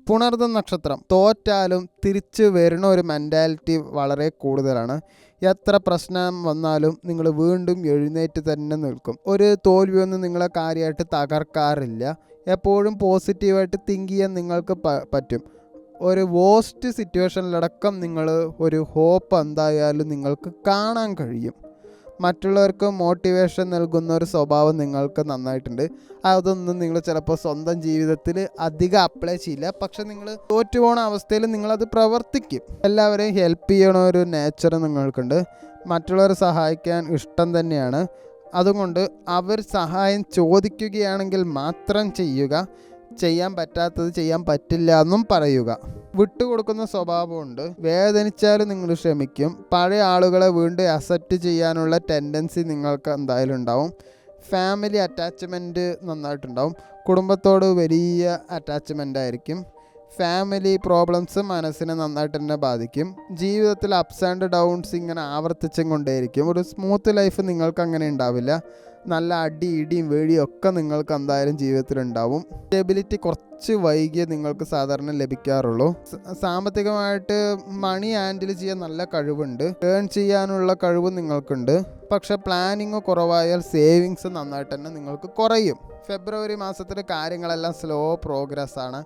പുണർദം നക്ഷത്രം തോറ്റാലും തിരിച്ചു വരുന്ന ഒരു മെൻറ്റാലിറ്റി വളരെ കൂടുതലാണ്. എത്ര പ്രശ്നം വന്നാലും നിങ്ങൾ വീണ്ടും എഴുന്നേറ്റ് തന്നെ നിൽക്കും. ഒരു തോൽവിയൊന്നും നിങ്ങളെ കാര്യമായിട്ട് തകർക്കാറില്ല. എപ്പോഴും പോസിറ്റീവായിട്ട് തിങ്ക് ചെയ്യാൻ നിങ്ങൾക്ക് പറ്റും. ഒരു വേസ്റ്റ് സിറ്റുവേഷനിലടക്കം നിങ്ങൾ ഒരു ഹോപ്പ് എന്തായാലും നിങ്ങൾക്ക് കാണാൻ കഴിയും. മറ്റുള്ളവർക്ക് മോട്ടിവേഷൻ നൽകുന്ന ഒരു സ്വഭാവം നിങ്ങൾക്ക് നന്നായിട്ടുണ്ട്. അതൊന്നും നിങ്ങൾ ചിലപ്പോൾ സ്വന്തം ജീവിതത്തിൽ അധികം അപ്ലൈ ചെയ്യില്ല. പക്ഷെ നിങ്ങൾ തോറ്റുപോണ അവസ്ഥയിൽ നിങ്ങളത് പ്രവർത്തിക്കും. എല്ലാവരെയും ഹെൽപ്പ് ചെയ്യണ ഒരു നേച്ചർ നിങ്ങൾക്കുണ്ട്. മറ്റുള്ളവരെ സഹായിക്കാൻ ഇഷ്ടം തന്നെയാണ്. അതുകൊണ്ട് അവർ സഹായം ചോദിക്കുകയാണെങ്കിൽ മാത്രം ചെയ്യുക. ചെയ്യാൻ പറ്റാത്തത് ചെയ്യാൻ പറ്റില്ല എന്നും പറയുക. വിട്ടുകൊടുക്കുന്ന സ്വഭാവമുണ്ട്. വേദനിച്ചാലും നിങ്ങൾ ക്ഷമിക്കും. പഴയ ആളുകളെ വീണ്ടും അക്സെപ്റ്റ് ചെയ്യാനുള്ള ടെൻഡൻസി നിങ്ങൾക്ക് എന്തായാലും ഉണ്ടാവും. ഫാമിലി അറ്റാച്ച്മെൻറ്റ് നന്നായിട്ടുണ്ടാവും. കുടുംബത്തോട് വലിയ അറ്റാച്ച്മെൻ്റ് ആയിരിക്കും. ഫാമിലി പ്രോബ്ലംസ് മനസ്സിനെ നന്നായിട്ട് തന്നെ ബാധിക്കും. ജീവിതത്തിൽ അപ്സ് ആൻഡ് ഡൗൺസ് ഇങ്ങനെ ആവർത്തിച്ചും കൊണ്ടേയിരിക്കും. ഒരു സ്മൂത്ത് ലൈഫ് നിങ്ങൾക്ക് അങ്ങനെ ഉണ്ടാവില്ല. നല്ല ഇടിയും വേടിയും ഒക്കെ നിങ്ങൾക്ക് എന്തായാലും ജീവിതത്തിലുണ്ടാവും. സ്റ്റെബിലിറ്റി കുറച്ച് വൈകിയേ നിങ്ങൾക്ക് സാധാരണ ലഭിക്കാറുള്ളൂ. സാമ്പത്തികമായിട്ട് മണി ഹാൻഡിൽ ചെയ്യാൻ നല്ല കഴിവുണ്ട്. ഏൺ ചെയ്യാനുള്ള കഴിവ് നിങ്ങൾക്കുണ്ട്. പക്ഷെ പ്ലാനിങ് കുറവായാൽ സേവിങ്സ് നന്നായിട്ട് തന്നെ നിങ്ങൾക്ക് കുറയും. ഫെബ്രുവരി മാസത്തിൽ കാര്യങ്ങളെല്ലാം സ്ലോ പ്രോഗ്രസ് ആണ്.